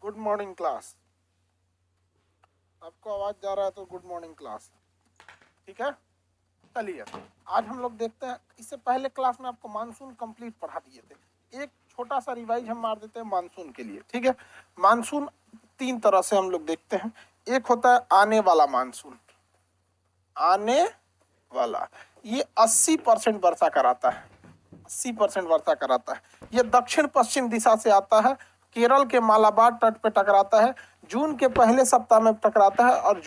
Good morning class. आपको आवाज जा रहा है तो गुड मॉर्निंग क्लास। ठीक है, चलिए आज हम लोग देखते हैं। इससे पहले क्लास में आपको मानसून कंप्लीट पढ़ा दिए थे। एक छोटा सा रिवाइज हम मार देते हैं मानसून के लिए। ठीक है, मानसून तीन तरह से हम लोग देखते हैं। एक होता है आने वाला मानसून। आने वाला ये 80% वर्षा कराता है। 80% वर्षा कराता है। ये दक्षिण पश्चिम दिशा से आता है, केरल के मालाबार तट पे टकराता है, जून के पहले सप्ताह में टकराता है और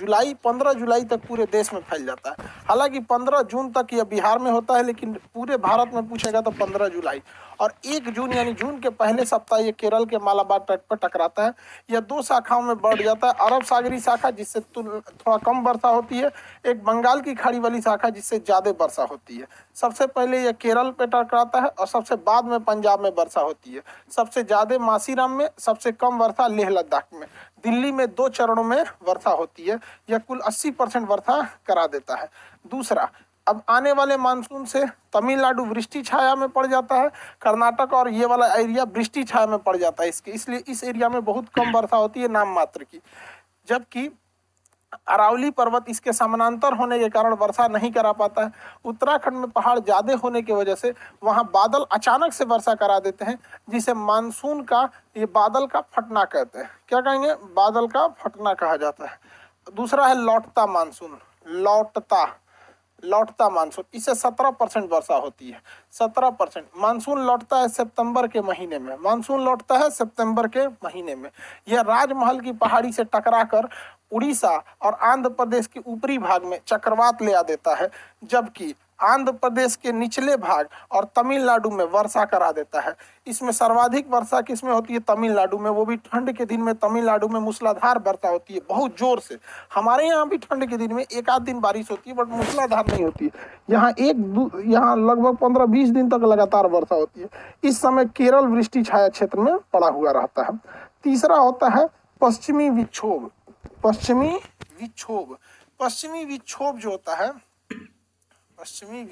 15 जुलाई तक पूरे देश में फैल जाता है। हालांकि 15 जून तक यह बिहार में होता है, लेकिन पूरे भारत में पूछेगा तो 15 जुलाई और 1 जून यानी जून के पहले सप्ताह ये केरल के मालाबार तट पर टकराता है। यह दो शाखाओं में बढ़ जाता है, अरब सागरी शाखा जिससे थोड़ा कम वर्षा होती है, एक बंगाल की खाड़ी वाली शाखा जिससे ज्यादा वर्षा होती है। सबसे पहले यह केरल पे टकराता है और सबसे बाद में पंजाब में वर्षा होती है। सबसे ज्यादा मासीराम में, सबसे कम वर्षा लेह लद्दाख में। दिल्ली में 2 चरणों में वर्षा होती है। यह कुल 80% वर्षा करा देता है। दूसरा, अब आने वाले मानसून से तमिलनाडु वृष्टि छाया में पड़ जाता है, कर्नाटक और ये वाला एरिया वृष्टि छाया में पड़ जाता है इसके, इसलिए इस एरिया में बहुत कम वर्षा होती है, नाम मात्र की। जबकि अरावली पर्वत इसके समानांतर होने के कारण वर्षा नहीं करा पाता है। उत्तराखंड में पहाड़ ज्यादा होने की वजह से वहां बादल अचानक से वर्षा करा देते हैं, जिसे मानसून का, ये बादल का फटना कहते हैं। क्या कहेंगे? बादल का फटना कहा जाता है। दूसरा है लौटता मानसून। लौटता मानसून, इससे 17% वर्षा होती है। 17% मानसून लौटता है सितंबर के महीने में। मानसून लौटता है सितंबर के महीने में। यह राजमहल की पहाड़ी से टकराकर उड़ीसा और आंध्र प्रदेश के ऊपरी भाग में चक्रवात ले आ देता है, जबकि आंध्र प्रदेश के निचले भाग और तमिलनाडु में वर्षा करा देता है। इसमें सर्वाधिक वर्षा किसमें होती है? तमिलनाडु में, वो भी ठंड के दिन में। तमिलनाडु में मूसलाधार वर्षा होती है, बहुत जोर से। हमारे यहाँ भी ठंड के दिन में एक आध दिन बारिश होती है, बट मूसलाधार नहीं होती है। यहाँ लगभग 15-20 दिन तक लगातार वर्षा होती है। इस समय केरल वृष्टि छाया क्षेत्र में पड़ा हुआ रहता है। तीसरा होता है पश्चिमी विक्षोभ। पश्चिमी विक्षोभ जो होता है, पश्चिमी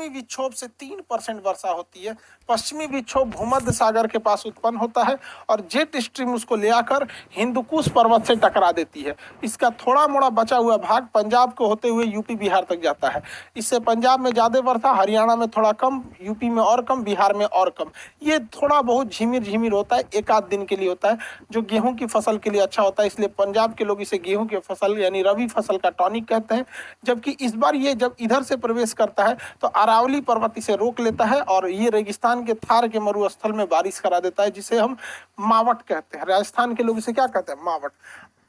विक्षोभ से 3% वर्षा होती है। पश्चिमी विक्षोभ भूमध्य सागर के पास उत्पन्न होता है और जेट स्ट्रीम उसको ले आकर हिंदुकुश पर्वत से टकरा देती है। इसका थोड़ा मोड़ा बचा हुआ भाग पंजाब को होते हुए यूपी बिहार तक जाता है। इससे पंजाब में ज्यादा वर्षा, हरियाणा में थोड़ा कम, यूपी में और कम, बिहार में और कम। ये थोड़ा बहुत झिमिर झिमिर होता है, एक आध दिन के लिए होता है, जो गेहूं की फसल के लिए अच्छा होता है। इसलिए पंजाब के लोग इसे गेहूं की फसल यानी रबी फसल का टॉनिक कहते हैं। जबकि इस बार ये जब इधर से प्रवेश करता है तो अरावली पर्वत इसे रोक लेता है और ये रेगिस्तान के थार के मरुस्थल में बारिश करा देता है, जिसे हम मावट कहते हैं। राजस्थान के लोग इसे क्या कहते हैं? मावट।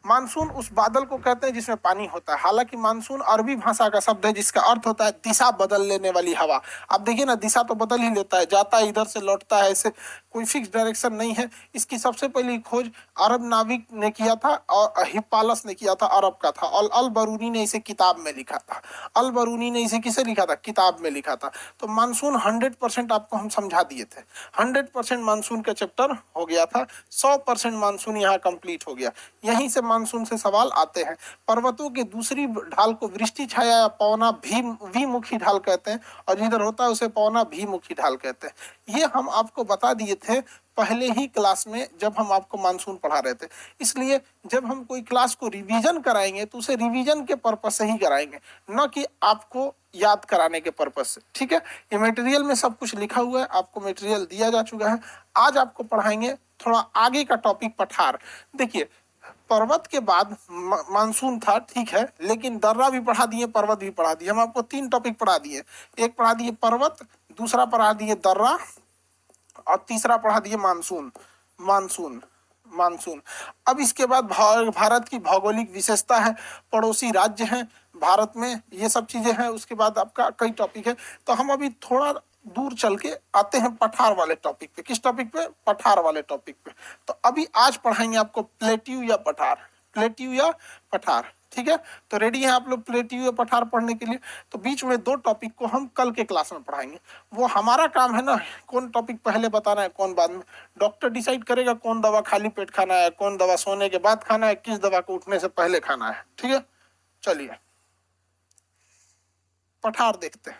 मानसून उस बादल को कहते हैं जिसमें पानी होता है। हालांकि मानसून अरबी भाषा का शब्द है जिसका अर्थ होता है दिशा बदल लेने वाली हवा। आप देखिए ना, दिशा तो बदल ही लेता है, जाता है इधर से लौटता है, ऐसे कोई फिक्स डायरेक्शन नहीं है। इसकी सबसे पहली खोज अरब नाविक ने किया था और हिप्पालस ने किया था, अरब का था, और अल बरूनी ने इसे किताब में लिखा था। अल बरूनी ने इसे किसे लिखा था? किताब में लिखा था। तो मानसून 100% आपको हम समझा दिए थे। 100% मानसून का चैप्टर हो गया था। 100% मानसून यहाँ कंप्लीट हो गया। यहीं से मानसून से सवाल आते हैं। पर्वतों के दूसरी ढाल को वृष्टि छाया या पौना द्विमुखी ढाल कहते हैं, और जिधर होता है उसे पौना भीमुखी ढाल कहते हैं। ये हम आपको बता दिए थे पहले ही क्लास में जब हम आपको मानसून पढ़ा रहे थे। इसलिए जब हम कोई क्लास को रिवीजन कराएंगे तो उसे रिवीजन के पर्पज से ही कराएंगे, न कि आपको याद कराने के पर्पज से। ठीक है, ये मटेरियल में सब कुछ लिखा हुआ है, आपको मटेरियल दिया जा चुका है। आज आपको पढ़ाएंगे थोड़ा आगे का टॉपिक, पठार। देखिए, पर्वत के बाद मानसून था, ठीक है, लेकिन दर्रा भी पढ़ा दिए, पर्वत भी पढ़ा दिए। हम आपको 3 टॉपिक पढ़ा दिए। एक पढ़ा दिए पर्वत, दूसरा पढ़ा दिए दर्रा, और तीसरा पढ़ा दिए मानसून। मानसून अब इसके बाद भारत की भौगोलिक विशेषता है, पड़ोसी राज्य हैं भारत में, ये सब चीजें हैं। उसके बाद आपका कई टॉपिक है। तो हम अभी थोड़ा दूर चल के आते हैं पठार वाले टॉपिक पे। किस टॉपिक पे? पठार वाले टॉपिक पे। तो अभी आज पढ़ाएंगे आपको प्लेट्यू या पठार। ठीक है, तो रेडी है आप लोग प्लेट्यू या पठार पढ़ने के लिए? तो बीच में 2 टॉपिक को हम कल के क्लास में पढ़ाएंगे। वो हमारा काम है ना, कौन टॉपिक पहले बताना है कौन बाद में। डॉक्टर डिसाइड करेगा कौन दवा खाली पेट खाना है, कौन दवा सोने के बाद खाना है, किस दवा को उठने से पहले खाना है। ठीक है, चलिए पठार देखते हैं।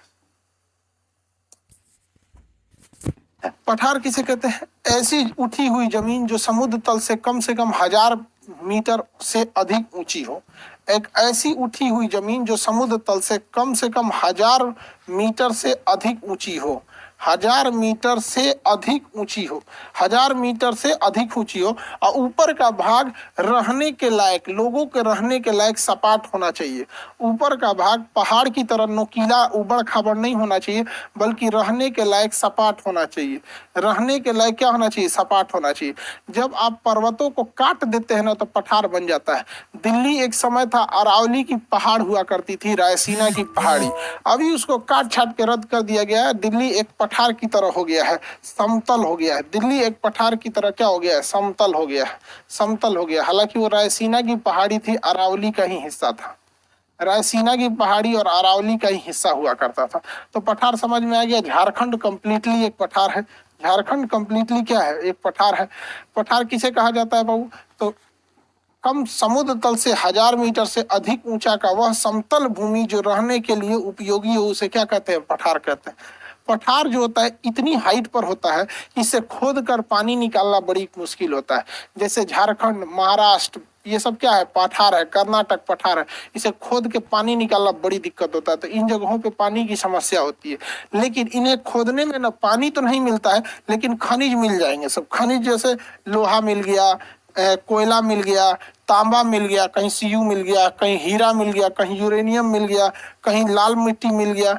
पठार किसे कहते हैं? ऐसी उठी हुई जमीन जो समुद्र तल से कम 1000 मीटर से अधिक ऊंची हो। एक ऐसी उठी हुई जमीन जो समुद्र तल से कम 1000 मीटर से अधिक ऊंची हो। 1000 मीटर से अधिक ऊंची हो, 1000 मीटर से अधिक ऊंची हो, और ऊपर का भाग रहने के लायक, लोगों के रहने के लायक सपाट होना चाहिए। ऊपर का भाग पहाड़ की तरह नुकीला उबड़ खाबड़ नहीं होना चाहिए, बल्कि रहने के लायक सपाट होना चाहिए। रहने के लायक क्या होना चाहिए? सपाट होना चाहिए। जब आप पर्वतों को काट देते हैं ना तो पठार बन जाता है। दिल्ली एक समय था अरावली की पहाड़ हुआ करती थी, रायसीना की पहाड़ी। अभी उसको काट छाट के रद्द कर दिया गया है। दिल्ली एक पठार की तरह हो गया है, समतल हो गया है। दिल्ली एक पठार की तरह क्या हो गया है? समतल हो गया है, समतल हो गया। हालांकि वो रायसीना की पहाड़ी थी, अरावली का ही हिस्सा था। रायसीना की पहाड़ी और अरावली का ही हिस्सा हुआ करता था। तो पठार समझ में आ गया। झारखंड कंप्लीटली एक पठार है। झारखंड कंप्लीटली क्या है? एक पठार है। पठार किसे कहा जाता है बाबू? तो कम समुद्र तल से 1000 मीटर से अधिक ऊंचा का वह समतल भूमि जो रहने के लिए उपयोगी हो, उसे क्या कहते हैं? पठार कहते हैं। पठार जो होता है इतनी हाइट पर होता है, इसे खोद कर पानी निकालना बड़ी मुश्किल होता है। जैसे झारखंड, महाराष्ट्र, ये सब क्या है? पठार है। कर्नाटक पठार है। इसे खोद के पानी निकालना बड़ी दिक्कत होता है। तो इन जगहों पे पानी की समस्या होती है। लेकिन इन्हें खोदने में ना पानी तो नहीं मिलता है, लेकिन खनिज मिल जाएंगे सब। खनिज जैसे लोहा मिल गया, कोयला मिल गया, तांबा मिल गया, कहीं सीयू मिल गया, कहीं हीरा मिल गया, कहीं यूरेनियम मिल गया, कहीं लाल मिट्टी मिल गया।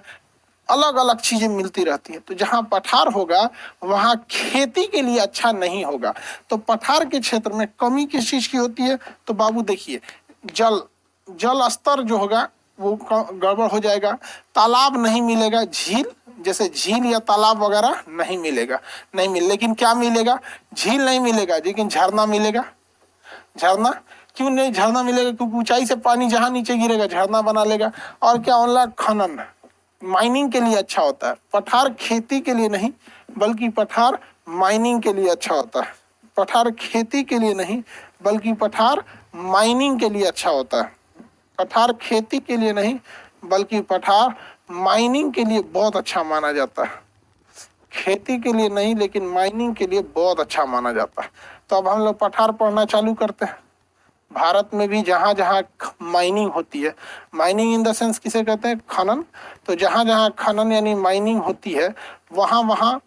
अलग अलग चीजें मिलती रहती है। तो जहाँ पठार होगा वहाँ खेती के लिए अच्छा नहीं होगा। तो पठार के क्षेत्र में कमी किस चीज की होती है? तो बाबू देखिए, जल जल स्तर जो होगा वो गड़बड़ हो जाएगा। तालाब नहीं मिलेगा, झील जैसे झील या तालाब वगैरह नहीं मिलेगा, नहीं मिल। लेकिन क्या मिलेगा? झील नहीं मिलेगा, लेकिन झरना मिलेगा। झरना क्यों नहीं? झरना मिलेगा क्योंकि ऊंचाई से पानी जहां नीचे गिरेगा झरना बना लेगा। और क्या होगा? खनन, माइनिंग के लिए अच्छा होता है। पठार खेती के लिए नहीं, बल्कि पठार माइनिंग के लिए अच्छा होता है। पठार खेती के लिए नहीं, बल्कि पठार माइनिंग के लिए अच्छा होता है। पठार खेती के लिए नहीं, बल्कि पठार माइनिंग के लिए बहुत अच्छा माना जाता है। खेती के लिए नहीं, लेकिन माइनिंग के लिए बहुत अच्छा माना जाता है। तो अब हम लोग पठार पढ़ना चालू करते हैं। भारत में भी जहाँ जहाँ माइनिंग होती है, माइनिंग इन द सेंस किसे कहते हैं? खनन। तो जहाँ जहाँ खनन यानी माइनिंग होती है, वहाँ वहाँ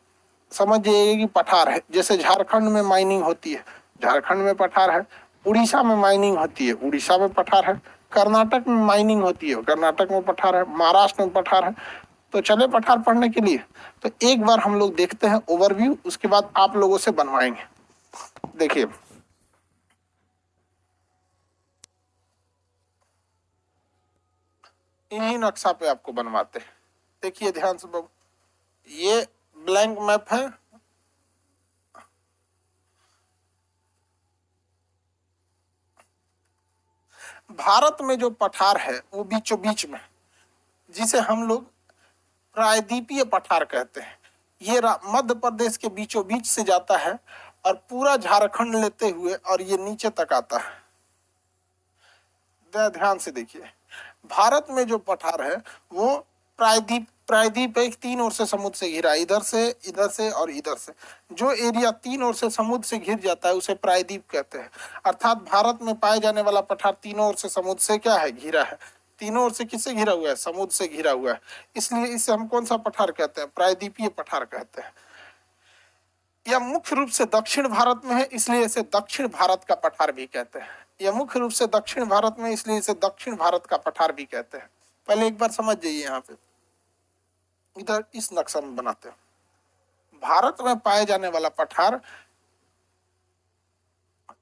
समझ जाइए कि पठार है। जैसे झारखंड में माइनिंग होती है, झारखंड में पठार है। उड़ीसा में माइनिंग होती है, उड़ीसा में पठार है। कर्नाटक में माइनिंग होती है, कर्नाटक में पठार है। महाराष्ट्र में पठार है। तो चले पठार पढ़ने के लिए। तो एक बार हम लोग देखते हैं ओवरव्यू, उसके बाद आप लोगों से बनवाएंगे। देखिए, इन्हीं नक्शा पे आपको बनवाते हैं। देखिए ध्यान से बाबू, ये ब्लैंक मैप है। भारत में जो पठार है वो बीचों बीच में, जिसे हम लोग प्रायद्वीपीय पठार कहते हैं। ये मध्य प्रदेश के बीचों बीच से जाता है और पूरा झारखंड लेते हुए और ये नीचे तक आता है। ध्यान से देखिए, भारत में जो पठार है वो प्रायद्वीप, प्रायद्वीप एक तीन ओर से समुद्र से घिरा, इधर से और इधर से। जो एरिया तीन ओर से समुद्र से घिर जाता है उसे प्रायद्वीप कहते हैं। अर्थात भारत में पाए जाने वाला पठार तीनों ओर से समुद्र से क्या है? घिरा है। तीनों ओर से किससे घिरा हुआ है? समुद्र से घिरा हुआ है। इसलिए इसे हम कौन सा पठार कहते हैं? प्रायद्वीपीय पठार कहते हैं। यह मुख्य रूप से दक्षिण भारत में है, इसलिए इसे दक्षिण भारत का पठार भी कहते हैं। यह मुख्य रूप से दक्षिण भारत में, इसलिए इसे दक्षिण भारत का पठार भी कहते हैं। पहले एक बार समझ जाइए, यहाँ पे इधर इस नक्शा में बनाते हैं। भारत में पाए जाने वाला पठार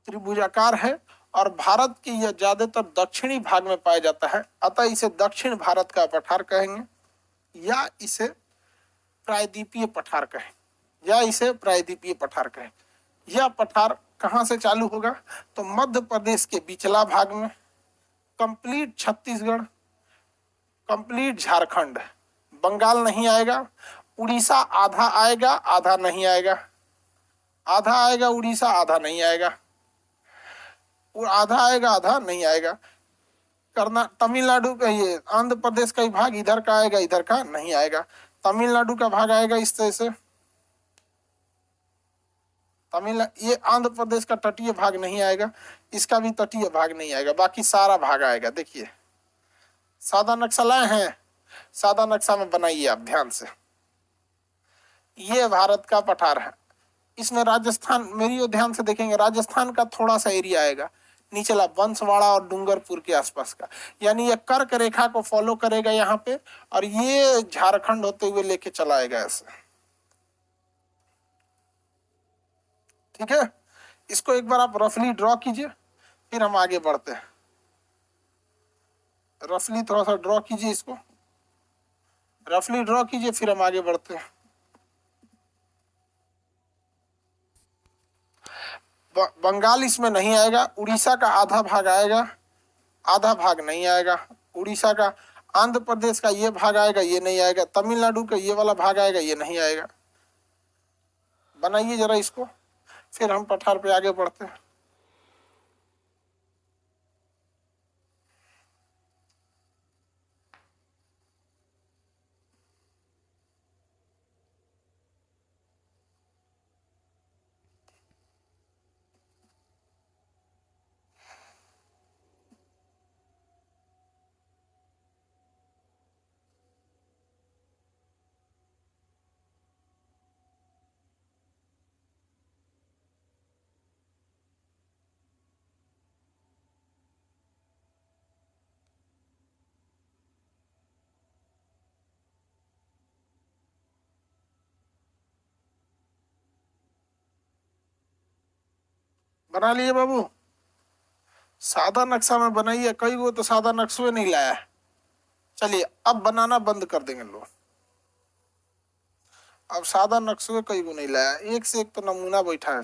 त्रिभुजाकार है और भारत के यह ज्यादातर दक्षिणी भाग में पाया जाता है, अतः इसे दक्षिण भारत का पठार कहेंगे, या इसे प्रायद्वीपीय पठार कहें, या इसे प्रायद्वीपीय पठार कहें। यह पठार कहाँ से चालू होगा? तो मध्य प्रदेश के बिचला भाग में, कंप्लीट छत्तीसगढ़, कंप्लीट झारखंड, बंगाल नहीं आएगा, उड़ीसा आधा आएगा आधा नहीं आएगा, आधा आएगा उड़ीसा आधा नहीं आएगा, आधा आएगा आधा नहीं आएगा। तमिलनाडु का, ये आंध्र प्रदेश का ही भाग इधर का आएगा, इधर का नहीं आएगा। तमिलनाडु का भाग आएगा इस तरह से, ये आंध्र प्रदेश का तटीय भाग नहीं आएगा, इसका भी तटीय भाग नहीं आएगा, बाकी सारा भाग आएगा। देखिए सादा नक्शा लाए हैं, सादा नक्शा में बनाइए आप ध्यान से। ये भारत का पठार है, इसमें राजस्थान, मेरी ओर ध्यान से देखेंगे, राजस्थान का थोड़ा सा एरिया आएगा निचला, बंसवाड़ा और डूंगरपुर के आसपास का, यानी ये कर्क रेखा को फॉलो करेगा यहाँ पे, और ये झारखंड होते हुए लेके चला आएगा ऐसे। ठीक है, इसको एक बार आप रफली ड्रॉ कीजिए, फिर हम आगे बढ़ते हैं। रफली थोड़ा सा ड्रॉ कीजिए, इसको रफली ड्रॉ कीजिए, फिर हम आगे बढ़ते हैं। बंगाल इसमें नहीं आएगा, उड़ीसा का आधा भाग आएगा, आधा भाग नहीं आएगा उड़ीसा का। आंध्र प्रदेश का ये भाग आएगा, ये नहीं आएगा। तमिलनाडु का ये वाला भाग आएगा, ये नहीं आएगा। बनाइए जरा इसको, फिर हम पठार पे आगे बढ़ते हैं। बना लिए बाबू, सादा नक्शा में बनाइए। कई वो तो सादा नक्शे नहीं लाया है। चलिए अब बनाना बंद कर देंगे लोग, अब सादा नक्शे कई वो नहीं लाया, एक से एक तो नमूना बैठा है।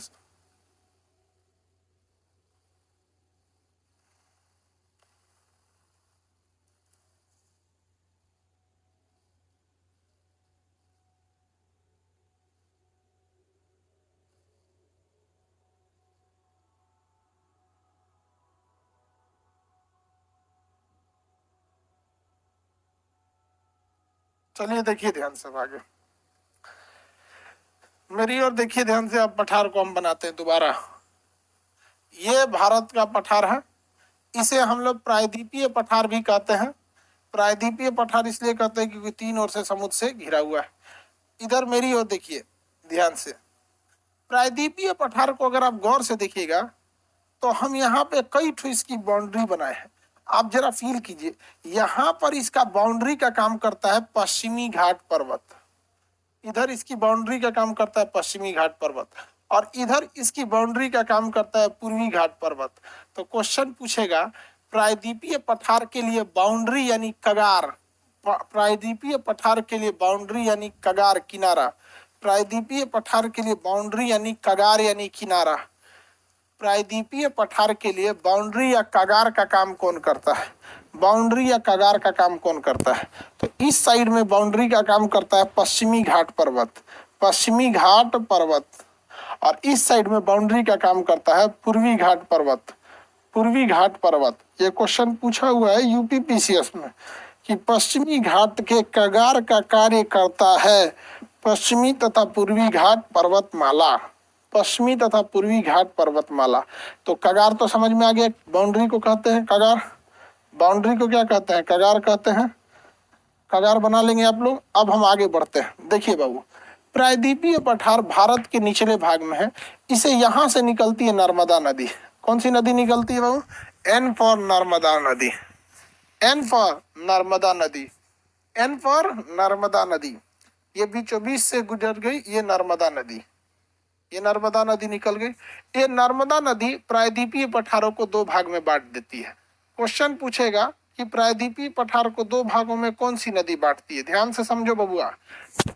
चलिए देखिए ध्यान से आगे, मेरी ओर देखिए ध्यान से। अब पठार को हम बनाते हैं दोबारा। ये भारत का पठार है, इसे हम लोग प्रायद्वीपीय पठार भी कहते हैं। प्रायद्वीपीय पठार इसलिए कहते हैं क्योंकि तीन ओर से समुद्र से घिरा हुआ है। इधर मेरी ओर देखिए ध्यान से, प्रायद्वीपीय पठार को अगर आप गौर से देखिएगा तो हम यहाँ पे कई ठो इसकी बाउंड्री बनाए हैं। आप जरा फील कीजिए, यहाँ पर इसका बाउंड्री का काम करता है पश्चिमी घाट पर्वत, इधर इसकी बाउंड्री का काम करता है पश्चिमी घाट पर्वत, और इधर इसकी बाउंड्री का काम करता है पूर्वी घाट पर्वत। तो क्वेश्चन पूछेगा प्रायद्वीपीय पठार के लिए बाउंड्री यानी कगार, प्रायद्वीपीय पठार के लिए बाउंड्री यानी कगार किनारा, प्रायद्वीपीय पठार के लिए बाउंड्री यानी कगार यानी किनारा, प्रायद्वीपीय पठार के लिए बाउंड्री या कगार का काम कौन करता है? बाउंड्री या कगार का काम कौन करता है? तो इस साइड में बाउंड्री का काम करता है पश्चिमी घाट पर्वत, पश्चिमी घाट पर्वत, और इस साइड में बाउंड्री का काम करता है पूर्वी घाट पर्वत, पूर्वी घाट पर्वत। ये क्वेश्चन पूछा हुआ है यूपीपीसीएस में कि पश्चिमी घाट के कगार का कार्य करता है पश्चिमी तथा पूर्वी घाट पर्वतमाला, पश्चिमी तथा पूर्वी घाट पर्वतमाला। तो कगार तो समझ में आ गया, बाउंड्री को कहते हैं कगार, बाउंड्री को क्या कहते हैं? कगार कहते हैं। कगार बना लेंगे आप लोग। अब हम आगे बढ़ते हैं। देखिए बाबू, प्रायद्वीपीय पठार भारत के निचले भाग में है, इसे यहाँ से निकलती है नर्मदा नदी। कौन सी नदी निकलती है बाबू? एन फॉर नर्मदा नदी, एन फॉर नर्मदा नदी, एन फॉर नर्मदा नदी। ये बीचों बीच से गुजर गई ये नर्मदा नदी, ये नर्मदा नदी निकल गई। ये नर्मदा नदी प्रायद्वीपीय पठारों को दो भाग में बांट देती है। क्वेश्चन पूछेगा कि प्रायद्वीपीय पठार को दो भागों में कौन सी नदी बांटती है? ध्यान से समझो बबुआ,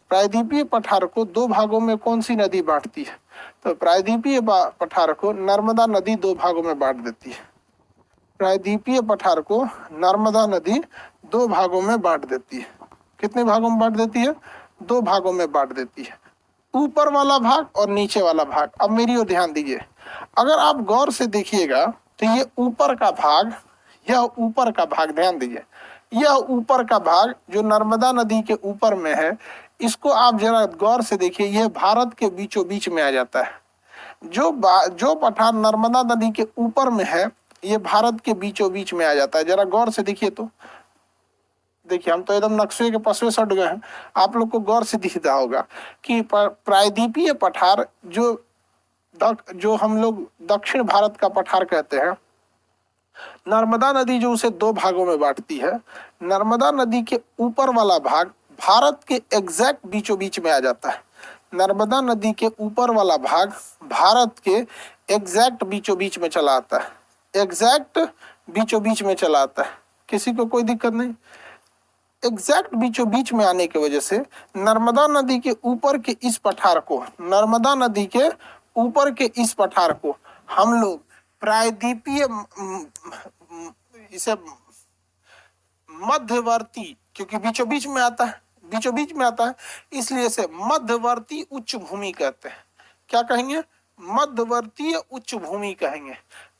प्रायद्वीपीय पठार को दो भागों में कौन सी नदी बांटती है? तो प्रायद्वीपीय पठार को नर्मदा नदी दो भागों में बांट देती है। प्रायद्वीपीय पठार को नर्मदा नदी दो भागों में बांट देती है। कितने भागों में बांट देती है? दो भागों में बांट देती है, ऊपर वाला भाग और नीचे वाला भाग। अब मेरी ओर ध्यान दीजिए, अगर आप गौर से देखिएगा तो ये ऊपर का भाग, यह ऊपर का भाग, ध्यान दीजिए, यह ऊपर का भाग जो नर्मदा नदी के ऊपर में है, इसको आप जरा गौर से देखिए, यह भारत के बीचों बीच में आ जाता है। जो पठार नर्मदा नदी के ऊपर में है, ये भारत के बीचों बीच में आ जाता है। जरा गौर से देखिए तो, देखिए हम तो एकदम नक्शे के पसवे सट गए हैं, आप लोग को गौर से दिखता होगा कि प्रायद्वीपीय पठार जो हम लोग दक्षिण भारत का पठार कहते हैं, नर्मदा नदी जो उसे दो भागों में बांटती है, नर्मदा नदी के ऊपर वाला भाग भारत के एग्जैक्ट बीचों बीच में आ जाता है। नर्मदा नदी के ऊपर वाला भाग भारत के एग्जैक्ट बीचों बीच में चला आता है, एग्जैक्ट बीचों बीच में चला आता है, किसी को कोई दिक्कत नहीं। एग्जैक्ट बीचों बीच में आने की वजह से नर्मदा नदी के ऊपर के इस पठार को, नर्मदा नदी के ऊपर के इस पठार को हम लोग प्रायद्वीपीय, इसे मध्यवर्ती, क्योंकि बीचों बीच में आता है, बीचों बीच में आता है, इसलिए इसे मध्यवर्ती उच्च भूमि कहते हैं। क्या कहेंगे? मध्यवर्तीय उच्च भूमि कहेंगे,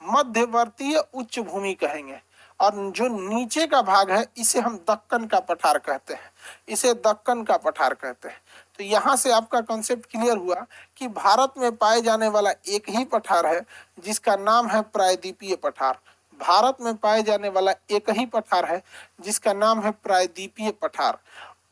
मध्यवर्तीय उच्च भूमि कहेंगे। और जो नीचे का भाग है इसे हम दक्कन का पठार कहते हैं, इसे दक्कन का पठार कहते हैं। तो यहाँ से आपका कॉन्सेप्ट क्लियर हुआ कि भारत में पाए जाने वाला एक ही पठार है जिसका नाम है प्रायद्वीपीय पठार। भारत में पाए जाने वाला एक ही पठार है जिसका नाम है प्रायद्वीपीय पठार।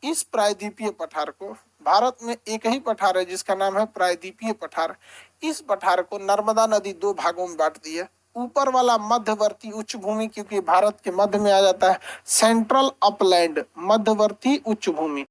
इस प्रायद्वीपीय पठार को, भारत में एक ही पठार है जिसका नाम है प्रायद्वीपीय पठार। इस पठार को नर्मदा नदी दो भागों में बांटती है। ऊपर वाला मध्यवर्ती उच्च भूमि, क्योंकि भारत के मध्य में आ जाता है, सेंट्रल अपलैंड, मध्यवर्ती उच्च भूमि।